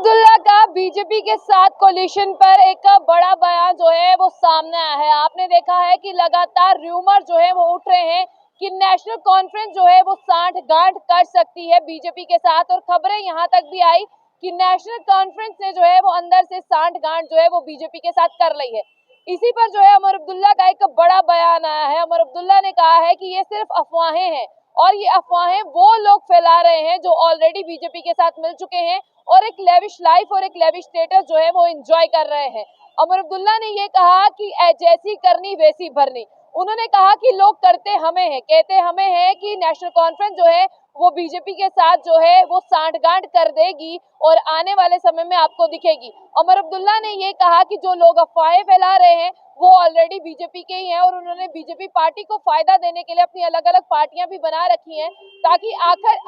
अब्दुल्ला का बीजेपी के साथ कोलिशन पर एक बड़ा बयान जो है वो सामने आया है। आपने देखा है कि लगातार र्यूमर जो है वो उठ रहे हैं कि नेशनल कॉन्फ्रेंस जो है वो सांठ-गांठ कर सकती है बीजेपी के साथ, और खबरें यहाँ तक भी आई कि नेशनल कॉन्फ्रेंस ने जो है वो अंदर से सांठ-गांठ जो है वो बीजेपी के साथ कर ली है। इसी पर जो है अमर अब्दुल्ला का एक बड़ा बयान आया है। अमर अब्दुल्ला ने कहा है कि ये सिर्फ अफवाहें हैं, और ये अफवाहें वो लोग फैला रहे हैं जो ऑलरेडी बीजेपी के साथ मिल चुके हैं और एक लेविश लाइफ और एक लेविश स्टेटस जो है वो एंजॉय कर रहे हैं। अमर अब्दुल्ला ने ये कहा कि जैसी करनी वैसी भरनी। उन्होंने कहा कि लोग करते हमें हैं, कहते हमें हैं कि नेशनल कॉन्फ्रेंस जो है वो बीजेपी के साथ जो है वो सांठगांठ कर देगी और आने वाले समय में आपको दिखेगी। अमर अब्दुल्ला ने ये कहा कि जो लोग अफवाहें फैला रहे हैं वो ऑलरेडी बीजेपी के ही हैं, और उन्होंने बीजेपी पार्टी को फायदा देने के लिए अपनी अलग अलग पार्टियां भी बना रखी हैं ताकि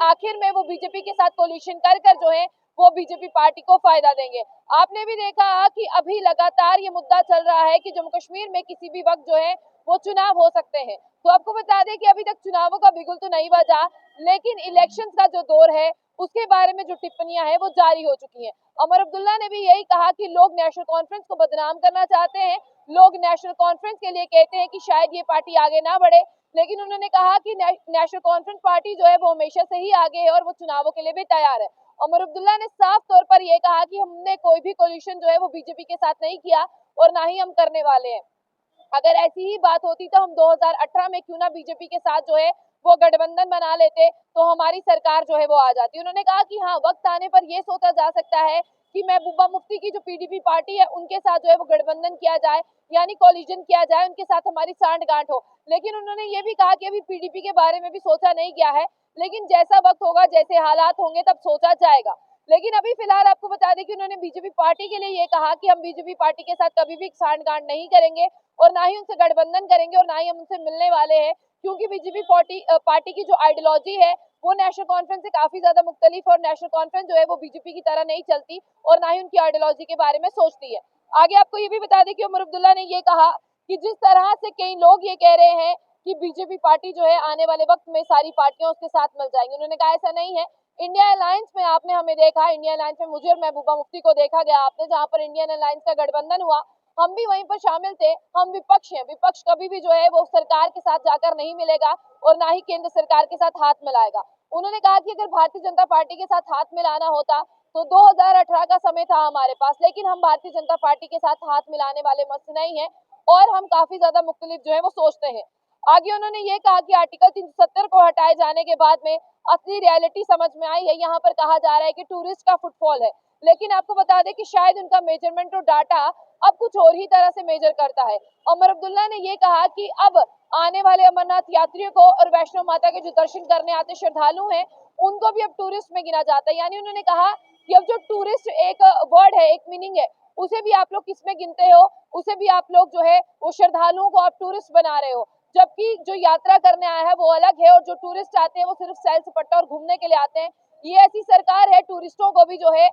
आखिर में वो बीजेपी के साथ कोलिशन कर जो है वो बीजेपी पार्टी को फायदा देंगे। आपने भी देखा कि अभी लगातार ये मुद्दा चल रहा है कि जम्मू कश्मीर में किसी भी वक्त जो है वो चुनाव हो सकते हैं। तो आपको बता दें कि अभी तक चुनावों का बिगुल तो नहीं बजा, लेकिन इलेक्शंस का जो दौर है उसके बारे में जो टिप्पणियां हैं वो जारी हो चुकी हैं। अमर अब्दुल्ला ने भी यही कहा कि लोग नेशनल कॉन्फ्रेंस को बदनाम करना चाहते हैं, लोग नेशनल कॉन्फ्रेंस के लिए कहते हैं कि शायद ये पार्टी आगे ना बढ़े, लेकिन उन्होंने कहा कि नेशनल कॉन्फ्रेंस पार्टी जो है वो हमेशा से ही आगे है और वो चुनावों के लिए भी तैयार है। अमर अब्दुल्ला ने साफ तौर पर यह कहा कि हमने कोई भी कोलिशन जो है वो बीजेपी के साथ नहीं किया और ना ही हम करने वाले हैं। अगर ऐसी ही बात होती तो हम 2018 में क्यों ना बीजेपी के साथ जो है वो गठबंधन बना लेते, तो हमारी सरकार जो है वो आ जाती। उन्होंने कहा कि हाँ, वक्त आने पर यह सोचा जा सकता है कि महबूबा मुफ्ती की जो पीडीपी पार्टी है उनके साथ जो है वो गठबंधन किया जाए, यानी कोलिजन किया जाए, उनके साथ हमारी सांठ-गांठ हो। लेकिन उन्होंने ये भी कहा कि अभी पीडीपी के बारे में भी सोचा नहीं गया है, लेकिन जैसा वक्त होगा, जैसे हालात होंगे तब सोचा जाएगा। लेकिन अभी फिलहाल आपको बता दें कि उन्होंने बीजेपी पार्टी के लिए ये कहा कि हम बीजेपी पार्टी के साथ कभी भी सांठ-गांठ नहीं करेंगे और ना ही उनसे गठबंधन करेंगे और ना ही हम उनसे मिलने वाले हैं, क्योंकि बीजेपी पार्टी की जो आइडियोलॉजी है वो नेशनल कॉन्फ्रेंस से काफी ज्यादा मुख्तलिफ है और नेशनल कॉन्फ्रेंस जो है वो बीजेपी की तरह नहीं चलती और ना ही उनकी आइडियोलॉजी के बारे में सोचती है। आगे आपको ये भी बता दें कि उमर अब्दुल्ला ने ये कहा कि जिस तरह से कई लोग ये कह रहे हैं कि बीजेपी पार्टी जो है आने वाले वक्त में सारी पार्टियां उसके साथ मिल जाएंगी, उन्होंने कहा ऐसा नहीं है। इंडिया अलायंस में आपने हमें देखा, इंडिया अलायंस में मुझे और महबूबा मुफ्ती को देखा गया आपने, जहां पर इंडियन अलायंस का गठबंधन हुआ, हम भी वहीं पर शामिल थे। हम विपक्ष हैं, विपक्ष कभी भी जो है वो सरकार के साथ जाकर नहीं मिलेगा और ना ही केंद्र सरकार के साथ हाथ मिलाएगा। उन्होंने कहा कि अगर भारतीय जनता पार्टी के साथ हाथ मिलाना होता तो 2018 का समय था हमारे पास, लेकिन हम भारतीय जनता पार्टी के साथ हाथ मिलाने वाले मस्त नहीं है और हम काफी ज्यादा मुख्तलिफ जो है वो सोचते हैं। आगे उन्होंने ये कहा कि आर्टिकल 370 को हटाए जाने के बाद में असली रियलिटी समझ में आई है। यहाँ पर कहा जा रहा है कि टूरिस्ट का फुटफॉल है, लेकिन आपको बता दें कि शायद उनका मेजरमेंट और डाटा अब कुछ और ही तरह से मेजर करता है। अमर अब्दुल्ला ने ये कहा कि अब आने वाले अमरनाथ यात्रियों को और वैष्णो माता के जो दर्शन करने आते श्रद्धालु हैं उनको भी अब टूरिस्ट में गिना जाता है। यानी उन्होंने कहा कि अब जो टूरिस्ट एक वर्ड है, एक मीनिंग है, उसे भी आप लोग किस में गिनते हो, उसे भी आप लोग जो है वो श्रद्धालुओं को आप टूरिस्ट बना रहे हो, जबकि जो यात्रा करने आया है वो अलग है और जो टूरिस्ट आते हैं वो सिर्फ सैर सपाटा और घूमने के लिए आते हैं। ये ऐसी सरकार है टूरिस्टों को भी जो है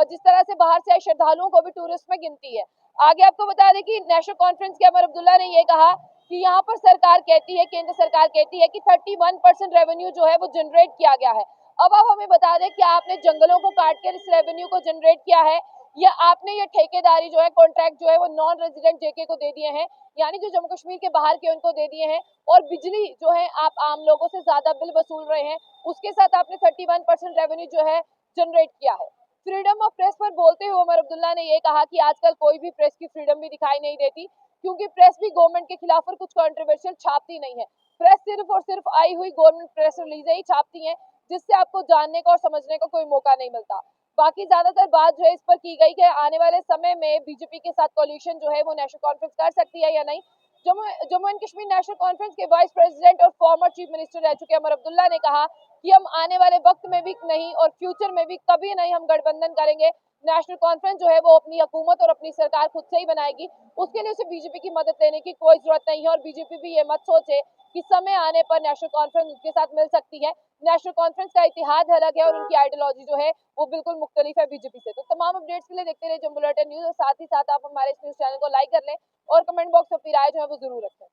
जिस तरह से बाहर से आए श्रद्धालुओं को भी टूरिस्ट में गिनती है। आगे आपको बता दें कि नेशनल कॉन्फ्रेंस के अमर अब्दुल्ला ने ये कहा कि यहाँ पर सरकार कहती है, केंद्र सरकार कहती है कि 31% रेवेन्यू जो है वो जनरेट किया गया है। अब आप हमें बता दें कि आपने जंगलों को काट कर इस रेवेन्यू को जनरेट किया है या आपने ये ठेकेदारी जो है, कॉन्ट्रैक्ट जो है वो नॉन रेजिडेंट जेके को दे दिए हैं, यानी जो जम्मू कश्मीर के बाहर के उनको दे दिए हैं, और बिजली जो है आप आम लोगों से ज्यादा बिल वसूल रहे हैं, उसके साथ आपने 31% रेवेन्यू जो है जनरेट किया है। फ्रीडम ऑफ प्रेस पर बोलते हुए उमर अब्दुल्ला ने ये कहा कि आजकल कोई भी प्रेस की फ्रीडम भी दिखाई नहीं देती, क्योंकि प्रेस भी गवर्नमेंट के खिलाफ और कुछ कंट्रोवर्शियल छापती नहीं है। प्रेस सिर्फ और सिर्फ आई हुई गवर्नमेंट प्रेस रिलीज ही छापती है, जिससे आपको जानने का और समझने का कोई मौका नहीं मिलता। बाकी ज्यादातर बात जो है इस पर की गई कि आने वाले समय में बीजेपी के साथ कोलिशन जो है वो नेशनल कॉन्फ्रेंस कर सकती है या नहीं। Jammu and Kashmir national conference के वाइस प्रेसिडेंट और फॉर्मर चीफ मिनिस्टर रह चुके अमर अब्दुल्ला ने कहा कि हम आने वाले वक्त में भी नहीं और फ्यूचर में भी कभी नहीं हम गठबंधन करेंगे। नेशनल कॉन्फ्रेंस जो है वो अपनी हुकूमत और अपनी सरकार खुद से ही बनाएगी, उसके लिए उसे बीजेपी की मदद लेने की कोई जरूरत नहीं है। और बीजेपी भी ये मत सोचे कि समय आने पर नेशनल कॉन्फ्रेंस उसके साथ मिल सकती है। नेशनल कॉन्फ्रेंस का इतिहाद अलग है और उनकी आइडियोलॉजी जो है वो बिल्कुल मुख्तलिफ है बीजेपी से। तो तमाम अपडेट्स के लिए देखते रहिए जम्मू बुलेटिन न्यूज, और साथ ही साथ आप हमारे इस न्यूज चैनल को लाइक कर लें और कमेंट बॉक्स में अपनी राय जो है वो जरूर रखें।